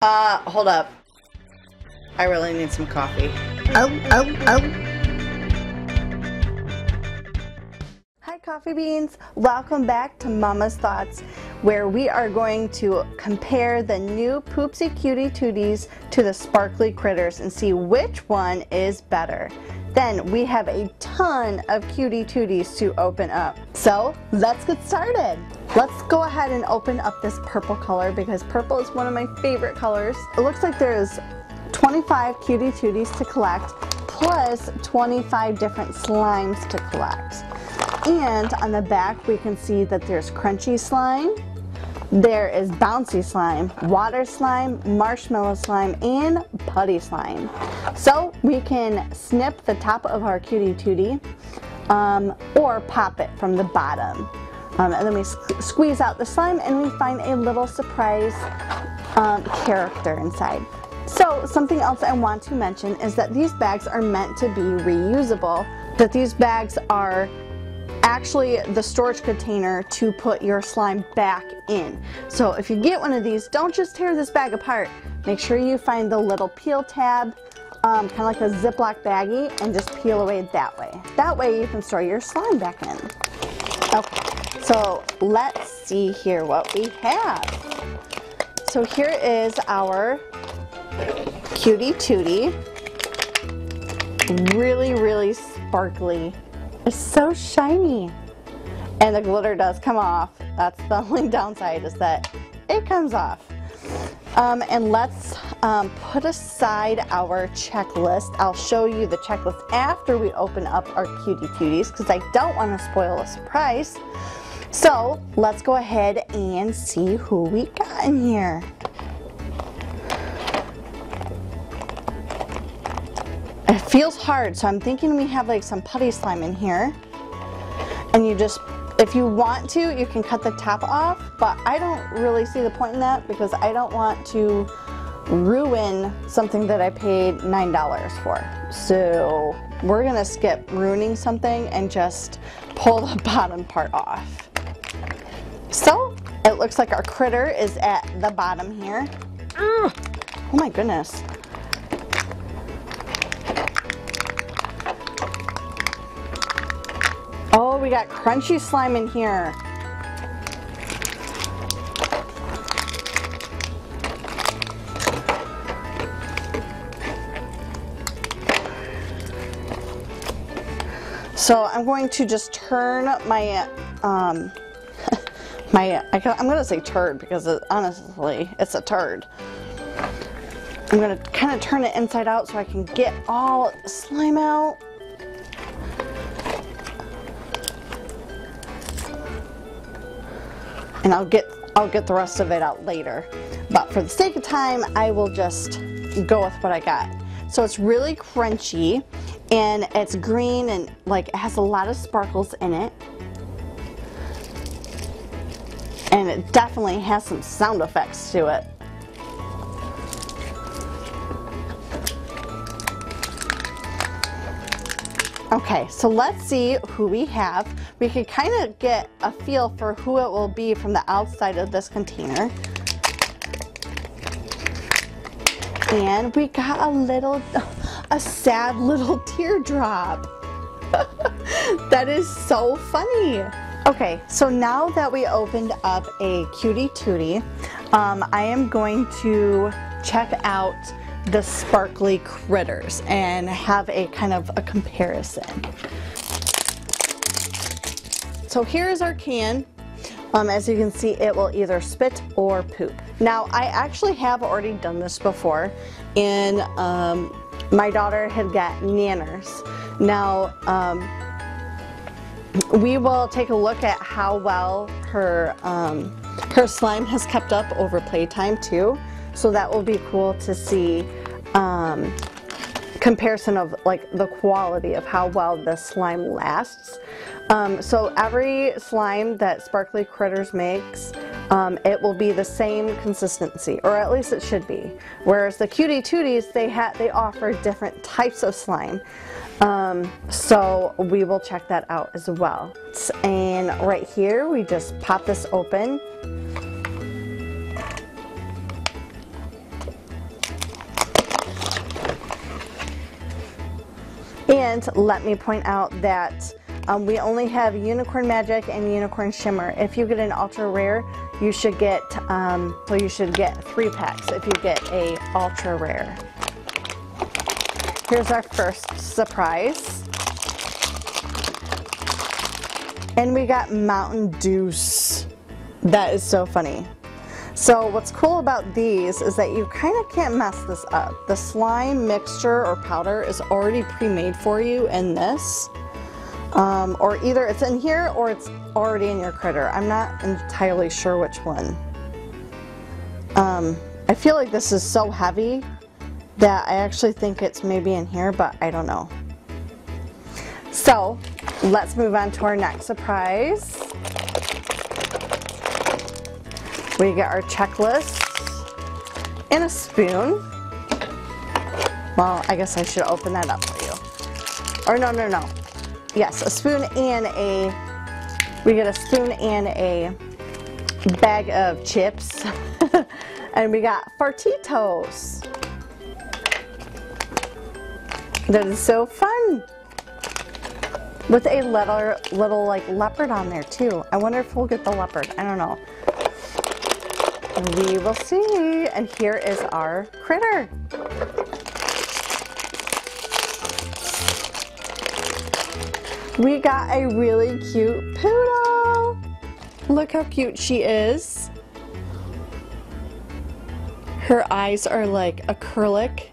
Hold up. I really need some coffee. Hi Coffee Beans! Welcome back to Mama's Thoughts, where we are going to compare the new Poopsie Cutie Tooties to the sparkly critters and see which one is better. Then we have a ton of Cutie Tooties to open up. So let's get started. Let's go ahead and open up this purple color because purple is one of my favorite colors. It looks like there's 25 Cutie Tooties to collect plus 25 different slimes to collect. And on the back we can see that there's crunchy slime, there is bouncy slime, water slime, marshmallow slime, and putty slime. So we can snip the top of our Cutie Tootie or pop it from the bottom. And then we squeeze out the slime and we find a little surprise character inside. So something else I want to mention is that these bags are meant to be reusable, that these bags are actually the storage container to put your slime back in. So if you get one of these, don't just tear this bag apart. Make sure you find the little peel tab, kind of like a Ziploc baggie, and just peel away that way. That way you can store your slime back in. Okay, so let's see here what we have. So here is our Cutie Tootie. Really sparkly. It's so shiny. And the glitter does come off. That's the only downside, is that it comes off. And let's put aside our checklist. I'll show you the checklist after we open up our Cutie Tooties because I don't want to spoil a surprise. So let's go ahead and see who we got in here. It feels hard, so I'm thinking we have like some putty slime in here. And you just, if you want to, you can cut the top off, but I don't really see the point in that because I don't want to ruin something that I paid $9 for. So we're gonna skip ruining something and just pull the bottom part off. So it looks like our critter is at the bottom here. Oh my goodness. Oh, we got crunchy slime in here. So I'm going to just turn my, I'm gonna say turd because honestly, it's a turd. I'm gonna kind of turn it inside out so I can get all the slime out. And I'll get the rest of it out later. But for the sake of time, I will just go with what I got. So it's really crunchy and it's green and like it has a lot of sparkles in it. And it definitely has some sound effects to it. Okay, so let's see who we have. We can kind of get a feel for who it will be from the outside of this container. And we got a sad little teardrop. That is so funny. Okay, so now that we opened up a Cutie Tootie, I am going to check out the sparkly critters and have a kind of a comparison. So here's our can. As you can see, it will either spit or poop. Now I actually have already done this before, and my daughter had got nanners. Now we will take a look at how well her slime has kept up over playtime too. So that will be cool to see comparison of like the quality of how well the slime lasts. So every slime that Sparkly Critters makes, it will be the same consistency, or at least it should be. Whereas the Cutie Tooties, they offer different types of slime. So we will check that out as well. And right here, we just pop this open. And let me point out that we only have Unicorn Magic and Unicorn Shimmer. If you get an ultra rare, you should get 3 packs if you get a ultra rare. Here's our first surprise. And we got Mountain Deuce. That is so funny. So what's cool about these is that you kind of can't mess this up. The slime mixture or powder is already pre-made for you in this. Or either it's in here or it's already in your critter. I'm not entirely sure which one. I feel like this is so heavy that I actually think it's maybe in here, but I don't know. So let's move on to our next surprise. We get our checklist and a spoon. Well, I guess I should open that up for you. Or no. Yes, a spoon and we get a spoon and a bag of chips. And we got Fartitos. That is so fun. With a little like leopard on there too. I wonder if we'll get the leopard. I don't know. We will see. And here is our critter. We got a really cute poodle. Look how cute she is. Her eyes are like acrylic.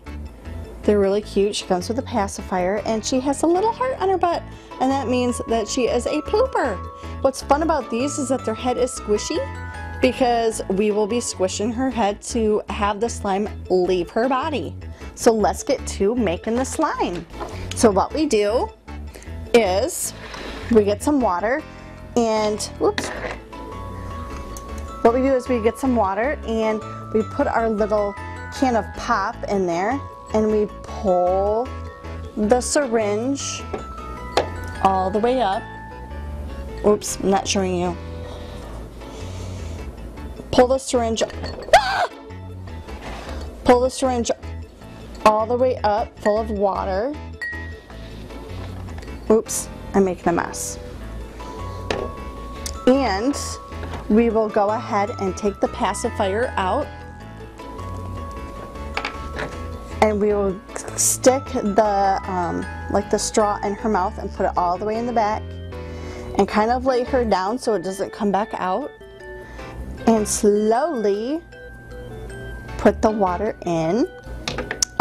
They're really cute. She comes with a pacifier and she has a little heart on her butt, and that means that she is a pooper. What's fun about these is that their head is squishy because we will be squishing her head to have the slime leave her body. So let's get to making the slime. So what we do is we get some water and what we do is we get some water and we put our little can of pop in there and we pull the syringe all the way up. Oops, I'm not showing you. Pull the syringe, pull the syringe all the way up full of water. Oops, I'm making a mess. And we will go ahead and take the pacifier out. And we will stick the like the straw in her mouth and put it all the way in the back and kind of lay her down so it doesn't come back out, and slowly put the water in.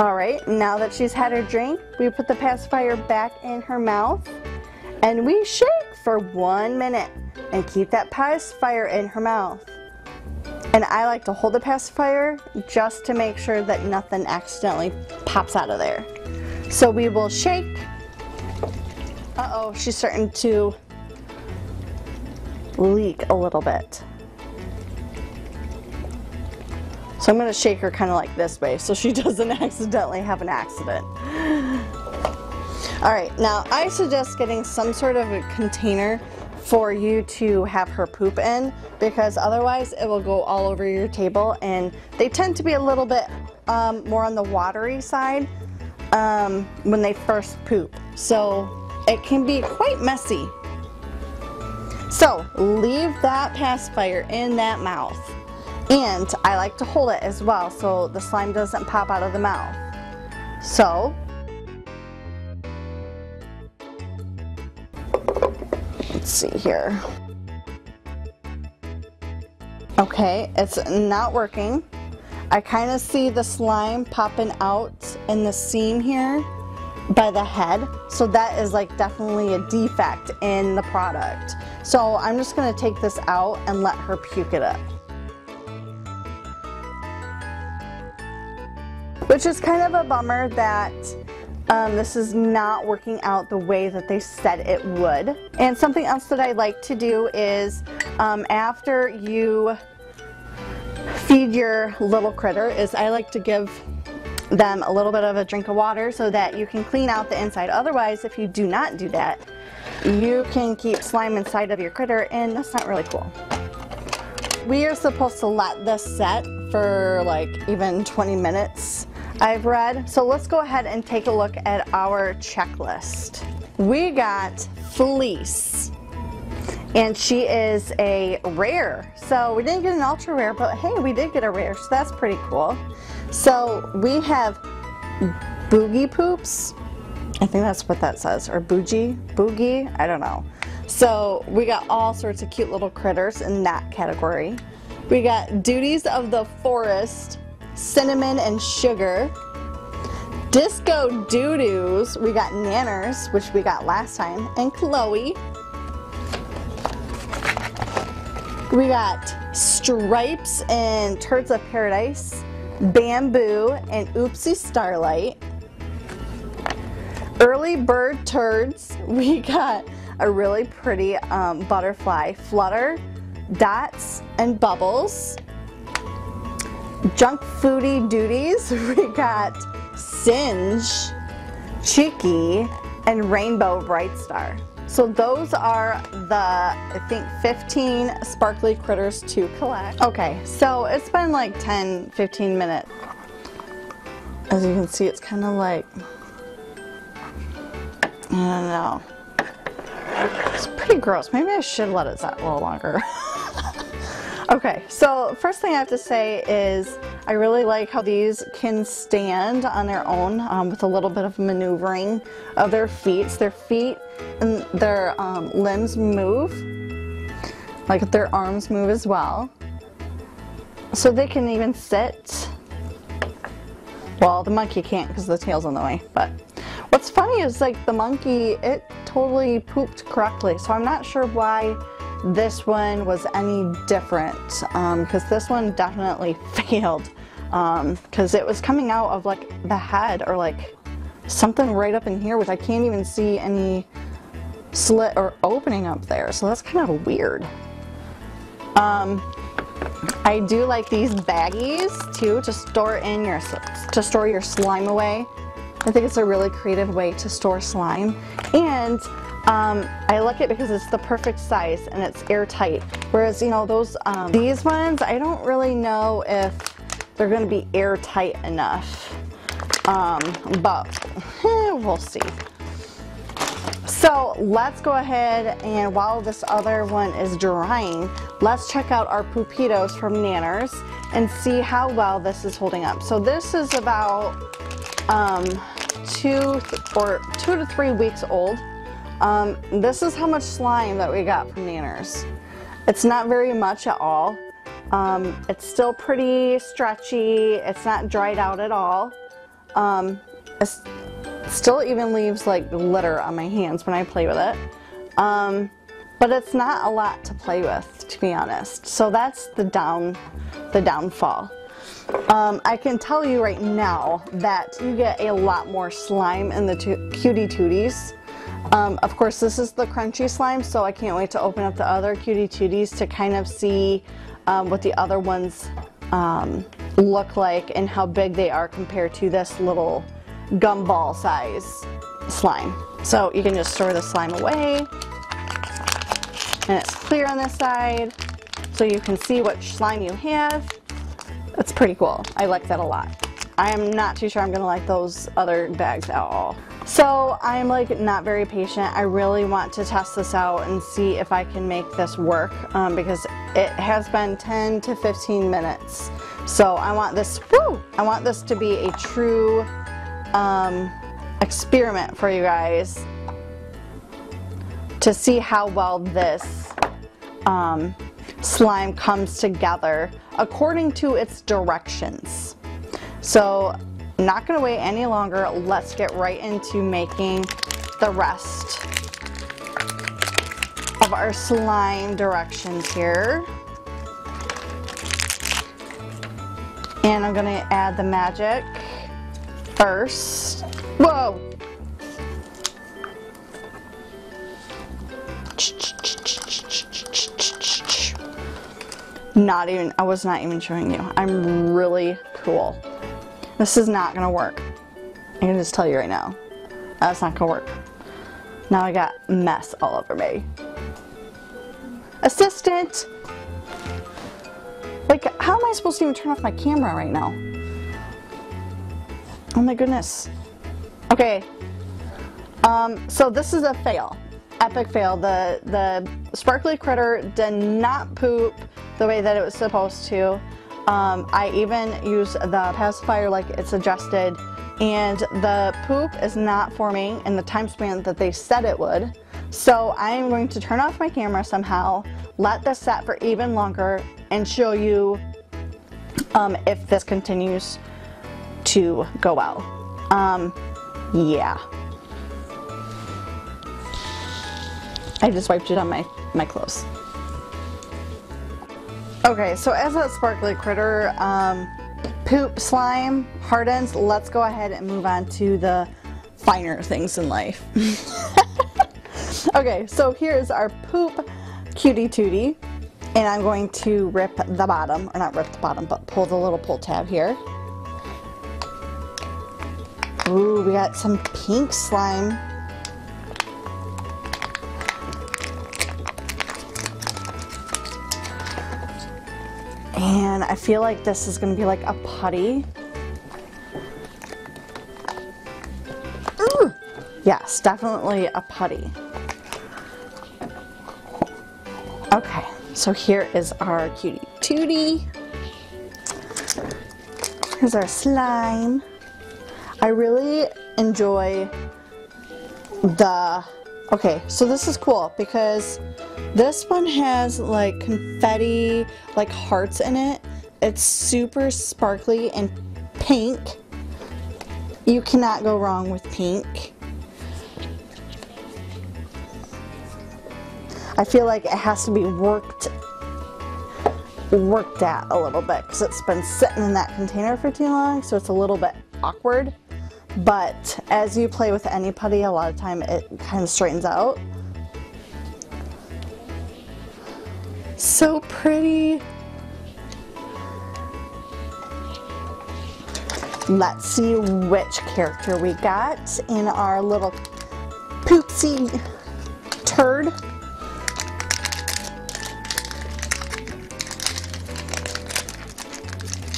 Alright, now that she's had her drink, we put the pacifier back in her mouth and we shake for 1 minute and keep that pacifier in her mouth. And I like to hold the pacifier just to make sure that nothing accidentally pops out of there. So we will shake. Uh-oh, she's starting to leak a little bit. So I'm going to shake her kind of like this way so she doesn't accidentally have an accident. Alright, now I suggest getting some sort of a container for you to have her poop in, because otherwise it will go all over your table, and they tend to be a little bit more on the watery side when they first poop. So it can be quite messy. So leave that pacifier in that mouth. And I like to hold it as well so the slime doesn't pop out of the mouth. So let's see here. Okay, it's not working. I kind of see the slime popping out in the seam here by the head. So that is like definitely a defect in the product. So I'm just going to take this out and let her puke it up. Which is kind of a bummer that this is not working out the way that they said it would. And something else that I like to do is after you feed your little critter is I like to give them a little bit of a drink of water so that you can clean out the inside. Otherwise, if you do not do that, you can keep slime inside of your critter, and that's not really cool. We are supposed to let this set for like even 20 minutes. I've read. So let's go ahead and take a look at our checklist. We got Fleece, and she is a rare. So we didn't get an ultra rare, but hey, we did get a rare, so that's pretty cool. So we have Boogie Poops. I think that's what that says, or Boogie, I don't know. So we got all sorts of cute little critters in that category. We got Duties of the Forest, Cinnamon and Sugar. Disco Doo-Doos, we got Nanners, which we got last time, and Chloe. We got Stripes and Turds of Paradise, Bamboo, and Oopsie Starlight. Early Bird Turds, we got a really pretty butterfly, Flutter, Dots, and Bubbles. Junk Foodie Duties, we got Singe, Cheeky, and Rainbow Bright Star. So those are the, I think, 15 sparkly critters to collect. Okay, so it's been like 10-15 minutes. As you can see, it's kind of like, I don't know. It's pretty gross. Maybe I should let it set a little longer. Okay, so first thing I have to say is I really like how these can stand on their own with a little bit of maneuvering of their feet. So their feet and their limbs move, like their arms move as well. So they can even sit. Well, the monkey can't because the tail's in the way, but what's funny is like the monkey, it totally pooped correctly. So I'm not sure why this one was any different, because this one definitely failed, because it was coming out of like the head or like something right up in here, which I can't even see any slit or opening up there, so that's kind of weird. I do like these baggies too, to store your slime away. I think it's a really creative way to store slime, and I like it because it's the perfect size and it's airtight. Whereas, you know, those these ones, I don't really know if they're going to be airtight enough, but we'll see. So let's go ahead, and while this other one is drying, let's check out our Poopitos from Nanners and see how well this is holding up. So this is about 2 to 3 weeks old. This is how much slime that we got from Nanners. It's not very much at all. It's still pretty stretchy. It's not dried out at all. It still even leaves like glitter on my hands when I play with it. But it's not a lot to play with, to be honest. So that's the downfall. I can tell you right now that you get a lot more slime in the Cutie Tooties. Of course, this is the crunchy slime, so I can't wait to open up the other Cutie Tooties to kind of see what the other ones look like and how big they are compared to this little gumball size slime. So you can just store the slime away, and it's clear on this side, so you can see what slime you have. That's pretty cool. I like that a lot. I am not too sure I'm gonna like those other bags at all. So I'm like not very patient. I really want to test this out and see if I can make this work, because it has been 10 to 15 minutes. So I want this, I want this to be a true experiment for you guys to see how well this slime comes together according to its directions. So I'm not going to wait any longer. Let's get right into making the rest of our slime directions here. And I'm going to add the magic first. Whoa! I was not even showing you. I'm really cool. This is not gonna work. I can just tell you right now. That's not gonna work. Now I got mess all over me. Assistant! Like, how am I supposed to even turn off my camera right now? Oh my goodness. Okay. So this is a fail. Epic fail. The sparkly critter did not poop the way that it was supposed to. I even used the pacifier like it suggested, and the poop is not forming in the time span that they said it would. So I am going to turn off my camera somehow, let this set for even longer, and show you if this continues to go well. Yeah. I just wiped it on my clothes. Okay, so as that sparkly critter poop slime hardens, let's go ahead and move on to the finer things in life. Okay, so here's our poop Cutie Tootie, and I'm going to rip the bottom, or not rip the bottom, but pull the little pull tab here. Ooh, we got some pink slime. And I feel like this is going to be like a putty. Ooh. Yes, definitely a putty. Okay, so here is our Cutie Tootie. Here's our slime. I really enjoy the... Okay, so this is cool because this one has like confetti, like hearts in it. It's super sparkly and pink. You cannot go wrong with pink. I feel like it has to be worked at a little bit because it's been sitting in that container for too long, so it's a little bit awkward. But as you play with any putty, a lot of time it kind of straightens out. So pretty. Let's see which character we got in our little Poopsie turd.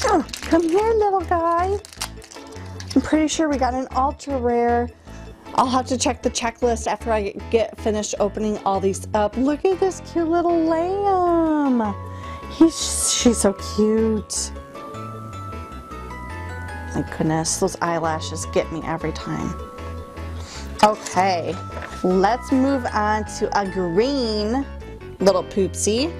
Oh, come here, little guy. I'm pretty sure we got an ultra rare. I'll have to check the checklist after I get finished opening all these up. Look at this cute little lamb. She's so cute. My goodness, those eyelashes get me every time. Okay, let's move on to a green little Poopsie.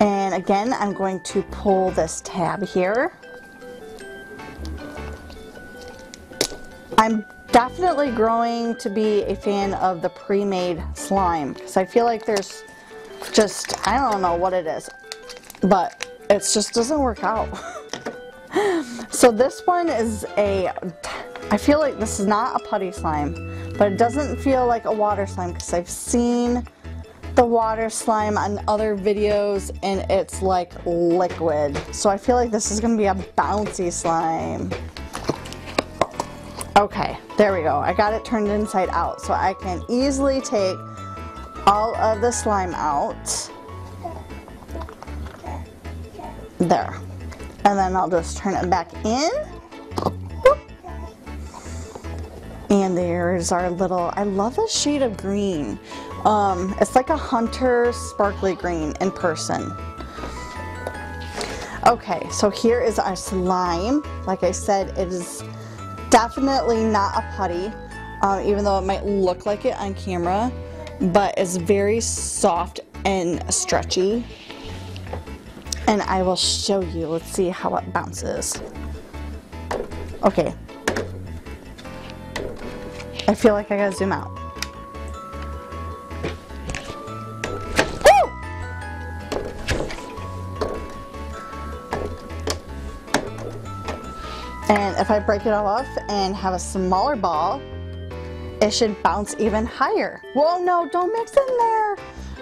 And again, I'm going to pull this tab here. I'm definitely growing to be a fan of the pre-made slime because I feel like there's just, I don't know what it is, but it just doesn't work out. So this one is I feel like this is not a putty slime, but it doesn't feel like a water slime because I've seen the water slime on other videos and it's like liquid. So I feel like this is going to be a bouncy slime. Okay, there we go. I got it turned inside out so I can easily take all of the slime out. There. And then I'll just turn it back in. And there's our little, I love this shade of green. It's like a hunter sparkly green in person. Okay, so here is our slime. Like I said, it is definitely not a putty, even though it might look like it on camera, but it's very soft and stretchy. And I will show you. Let's see how it bounces. Okay. I feel like I gotta zoom out. Woo! And if I break it all off and have a smaller ball, it should bounce even higher. Whoa, no, don't mix in there.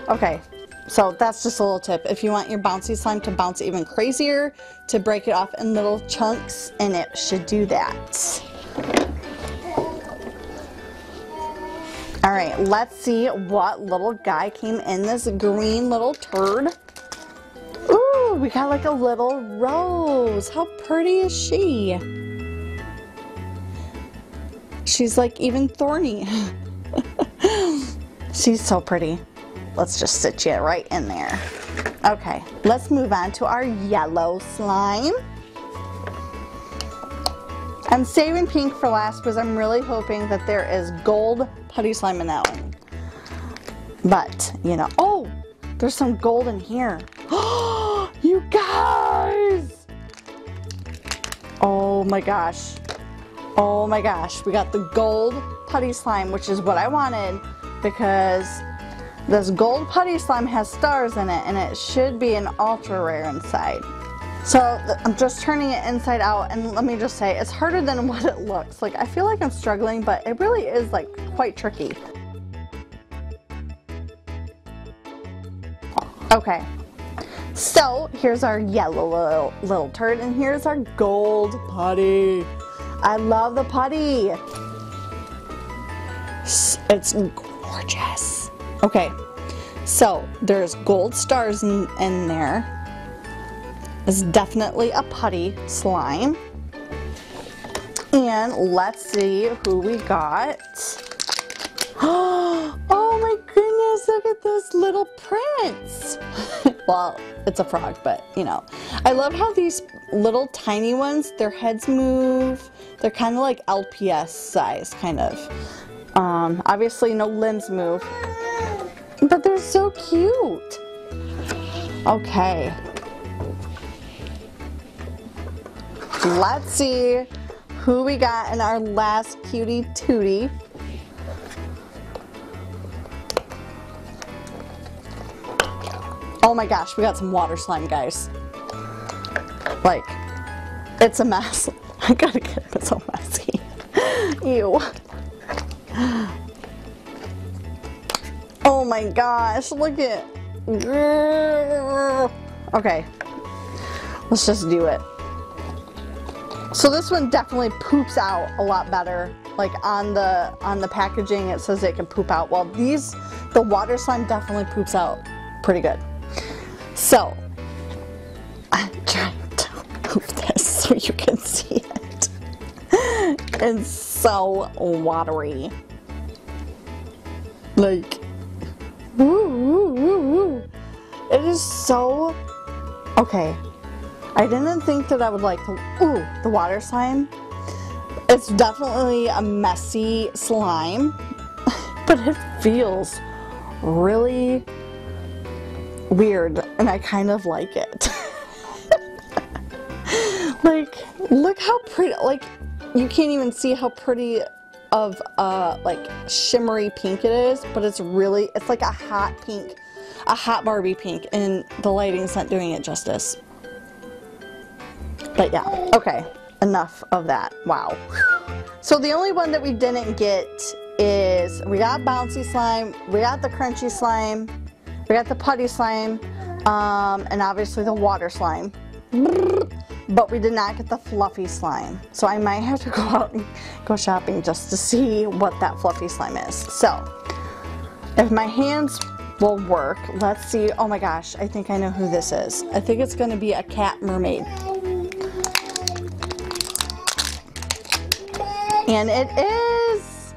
Okay. So that's just a little tip. If you want your bouncy slime to bounce even crazier, to break it off in little chunks, and it should do that. All right, let's see what little guy came in this green little turd. Ooh, Oh, we got like a little rose. How pretty is she? She's like even thorny. She's so pretty. Let's just sit you right in there. Okay, let's move on to our yellow slime. I'm saving pink for last because I'm really hoping that there is gold putty slime in that one. But, you know, oh, there's some gold in here. Oh, you guys! Oh my gosh. Oh my gosh, we got the gold putty slime, which is what I wanted because this gold putty slime has stars in it and it should be an ultra rare inside. So I'm just turning it inside out, and let me just say, it's harder than what it looks. Like, I feel like I'm struggling, but it really is like quite tricky. Okay, so here's our yellow little turd, and here's our gold putty. I love the putty. It's gorgeous. Okay, so there's gold stars in there. It's definitely a putty slime. And let's see who we got. Oh my goodness, look at this little prince. Well, it's a frog, but you know. I love how these little tiny ones, their heads move. They're kind of like LPS size, kind of. Obviously no limbs move. But they're so cute. Okay. Let's see who we got in our last Cutie Tootie. Oh my gosh, we got some water slime, guys. Like, it's a mess. I gotta get it, it's so messy. Ew. Oh my gosh, look at. Okay, let's just do it. So this one definitely poops out a lot better. Like on the packaging it says it can poop out. Well, the water slime definitely poops out pretty good. So I'm trying to move this so you can see it. It's so watery. Like, woo, woo, woo, woo. It is so, okay. I didn't think that I would like the water slime. It's definitely a messy slime, but it feels really weird and I kind of like it. Like, look how pretty, like, you can't even see how pretty of like shimmery pink it is, but it's really, it's like a hot pink, a hot Barbie pink, and the lighting's not doing it justice. But yeah, okay, enough of that. Wow. So the only one that we didn't get is, we got bouncy slime, we got the crunchy slime, we got the putty slime, and obviously the water slime. But we did not get the fluffy slime. So I might have to go out and go shopping just to see what that fluffy slime is. So, if my hands will work, let's see. Oh my gosh, I think I know who this is. I think it's gonna be a cat mermaid. And it is!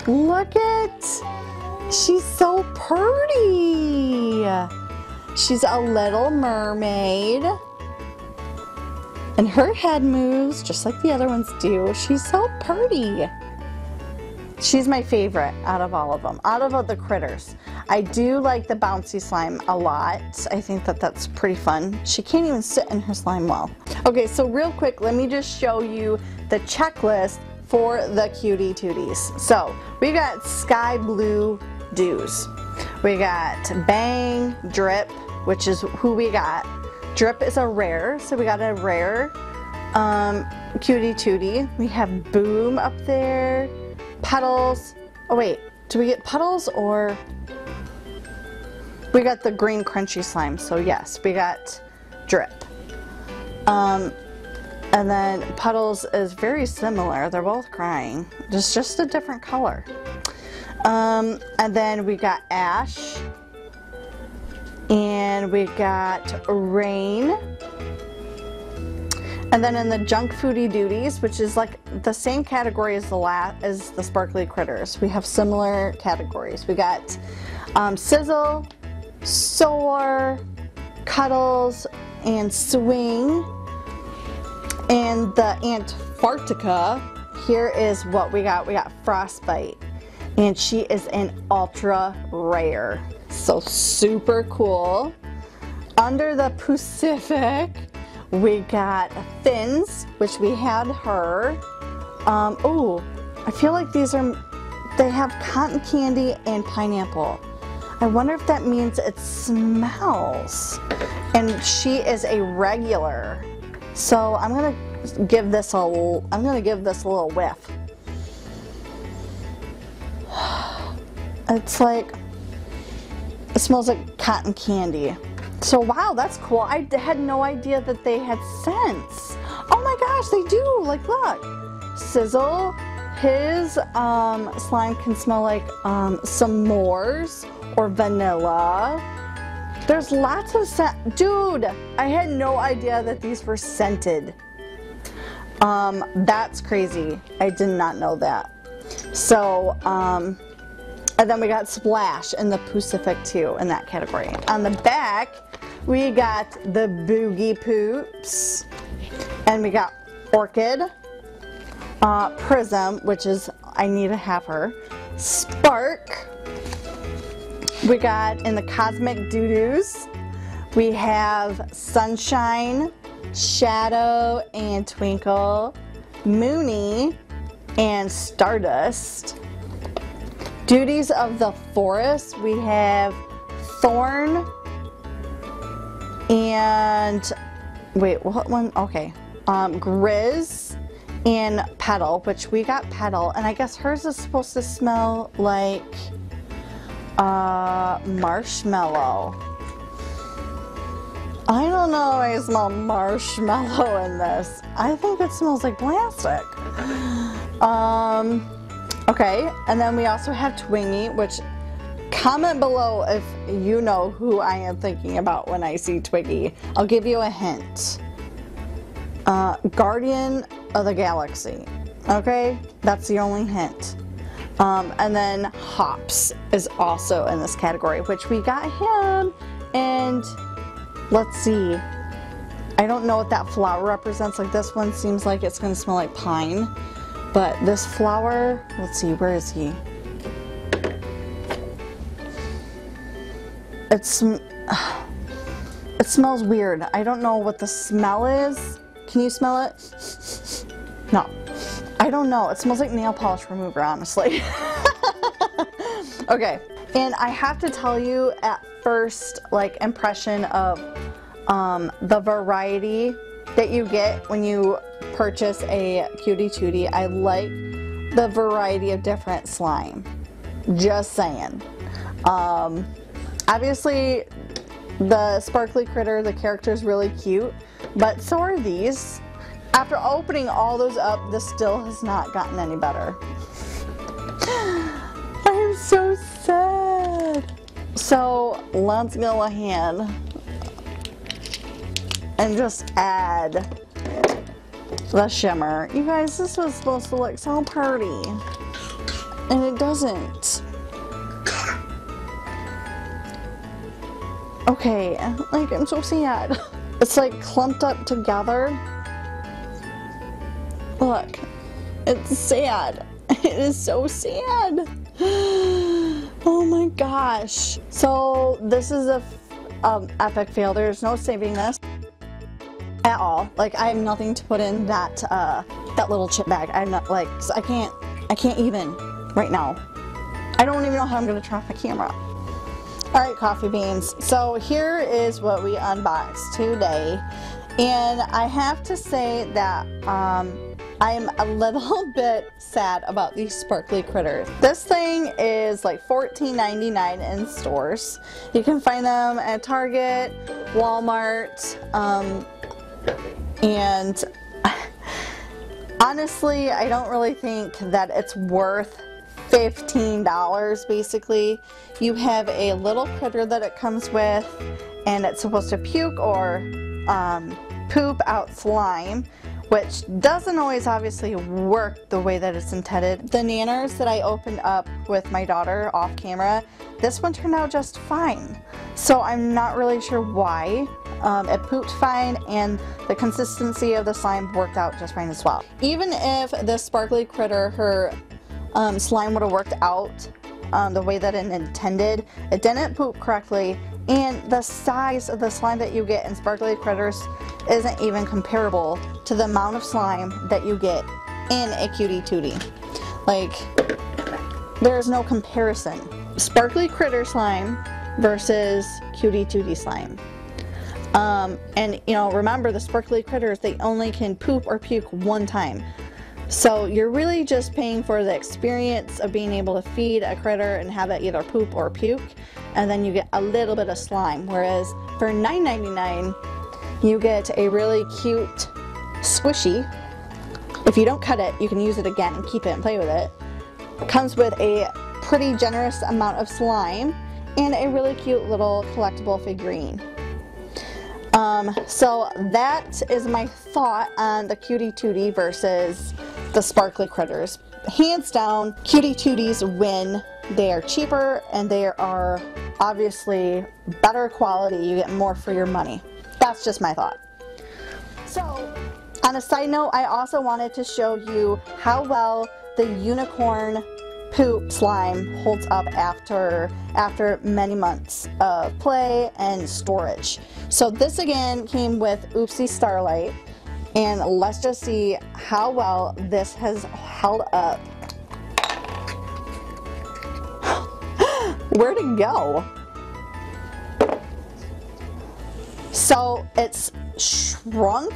Look at! She's so pretty! She's a little mermaid. And her head moves just like the other ones do. She's so pretty. She's my favorite out of all of them, out of the critters. I do like the bouncy slime a lot. I think that that's pretty fun. She can't even sit in her slime well. Okay, so real quick, let me just show you the checklist for the Cutie Tooties. So we got sky blue dews. We got bang, drip, which is who we got. Drip is a rare, so we got a rare Cutie Tootie. We have Boom up there, Petals. Oh wait, do we get Petals or? We got the green crunchy slime, so yes, we got Drip. And then Petals is very similar. They're both crying. It's just a different color. And then we got Ash. And we got Rain. And then in the Junk Foodie Duties, which is like the same category as the Sparkly Critters, we have similar categories. We got Sizzle, Soar, Cuddles, and Swing. And the Antarctica, here is what we got. We got Frostbite, and she is an ultra rare, so super cool. Under the Pacific, we got Fins, which we had her. Oh, I feel like they have cotton candy and pineapple. I wonder if that means it smells. And she is a regular. So I'm gonna give this a little whiff. It's like, it smells like cotton candy. So wow, that's cool. I had no idea that they had scents. Oh my gosh, they do. Like, look. Sizzle, his slime can smell like s'mores or vanilla. There's lots of scent. Dude, I had no idea that these were scented. That's crazy. I did not know that. So, and then we got Splash in the Pacific too in that category. On the back, we got the Boogie Poops, and we got Orchid, Prism, which is, I need to have her, Spark. We got in the Cosmic Doo-Doos, we have Sunshine, Shadow, and Twinkle, Moony, and Stardust. Duties of the Forest, we have Thorn, and wait, what one? Okay, Grizz and Petal, which we got Petal, and I guess hers is supposed to smell like marshmallow. I don't know, I smell marshmallow in this. I think it smells like plastic. Okay, and then we also have Twingy, which, comment below if you know who I am thinking about when I see Twiggy. I'll give you a hint. Guardian of the Galaxy. Okay, that's the only hint. And then Hops is also in this category, which we got him. And let's see. I don't know what that flower represents. Like, this one seems like it's going to smell like pine. But this flower, let's see, where is he? It smells weird. I don't know what the smell is. Can you smell it? No. I don't know. It smells like nail polish remover, honestly. Okay. And I have to tell you, at first, like, impression of the variety that you get when you purchase a Cutie Tootie, I like the variety of different slime. Just saying. Obviously, the Sparkly Critter, the character is really cute, but so are these. After opening all those up, this still has not gotten any better. I am so sad. So let's go ahead and just add the shimmer. You guys, this was supposed to look so pretty, and it doesn't. Okay, like, I'm so sad. It's like clumped up together. Look, it's sad. It is so sad. Oh my gosh. So this is a epic fail. There's no saving this at all. Like, I have nothing to put in that that little chip bag. I'm not, like, I can't even right now. I don't even know how I'm gonna turn off my camera. Alright, coffee beans. So here is what we unboxed today. And I have to say that I am a little bit sad about these Sparkly Critters. This thing is like $14.99 in stores. You can find them at Target, Walmart, and honestly, I don't really think that it's worth $15 basically. You have a little critter that it comes with, and it's supposed to puke or poop out slime, which doesn't always obviously work the way that it's intended. The nanners that I opened up with my daughter off camera, this one turned out just fine. So I'm not really sure why. It pooped fine, and the consistency of the slime worked out just fine as well. Even if this sparkly critter, her slime would have worked out the way that it intended, it didn't poop correctly, and the size of the slime that you get in sparkly critters isn't even comparable to the amount of slime that you get in a Cutie Tootie. Like, there's no comparison. Sparkly critter slime versus Cutie Tootie slime. And you know, remember, the sparkly critters, they only can poop or puke one time. So you're really just paying for the experience of being able to feed a critter and have it either poop or puke, and then you get a little bit of slime. Whereas for $9.99, you get a really cute squishy. If you don't cut it, you can use it again and keep it and play with it. It comes with a pretty generous amount of slime and a really cute little collectible figurine. So that is my thought on the Cutie Tootie versus the sparkly critters. Hands down, Cutie Tooties win. They are cheaper and they are obviously better quality. You get more for your money. That's just my thought. So, on a side note, I also wanted to show you how well the unicorn poop slime holds up after many months of play and storage. So this again came with Oopsie Starlight, and let's just see how well this has held up. Where'd it go? So it's shrunk,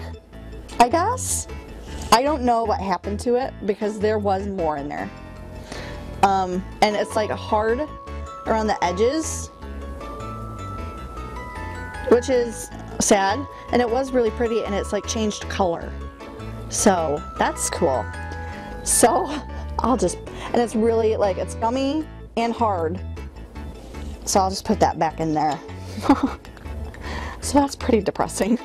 I guess. I don't know what happened to it because there was more in there. And it's like hard around the edges, which is sad, and it was really pretty, and it's like changed color, so that's cool. So and it's really like, it's gummy and hard, so I'll just put that back in there. So that's pretty depressing.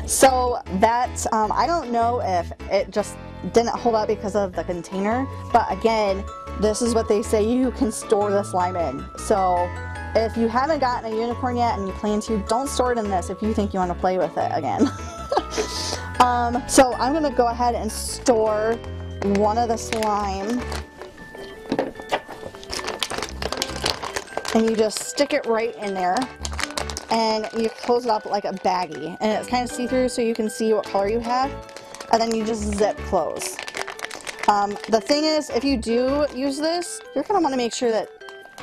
So that's I don't know if it just didn't hold up because of the container, but again, this is what they say you can store the slime in. So if you haven't gotten a unicorn yet and you plan to, don't store it in this if you think you want to play with it again. So I'm going to go ahead and store one of the slime, and you just stick it right in there, and you close it up like a baggie, and it's kind of see-through so you can see what color you have, and then you just zip close. The thing is, if you do use this, you're going to want to make sure that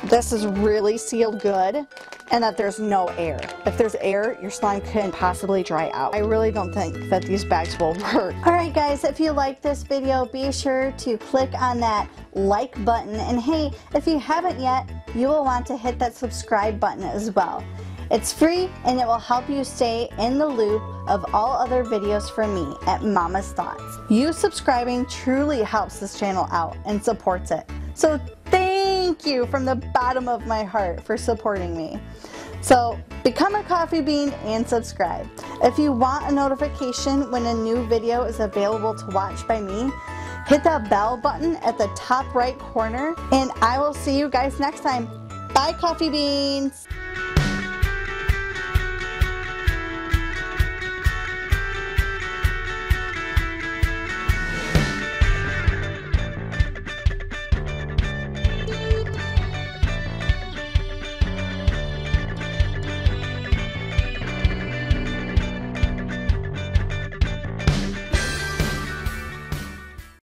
this is really sealed good and that there's no air. If there's air, your slime can possibly dry out. I really don't think that these bags will work. Alright guys, if you like this video, be sure to click on that like button, and hey, if you haven't yet, you will want to hit that subscribe button as well. It's free and it will help you stay in the loop of all other videos from me at Mama's Thoughts. You subscribing truly helps this channel out and supports it. So thank you from the bottom of my heart for supporting me. So become a coffee bean and subscribe. If you want a notification when a new video is available to watch by me, hit that bell button at the top right corner, and I will see you guys next time. Bye, coffee beans.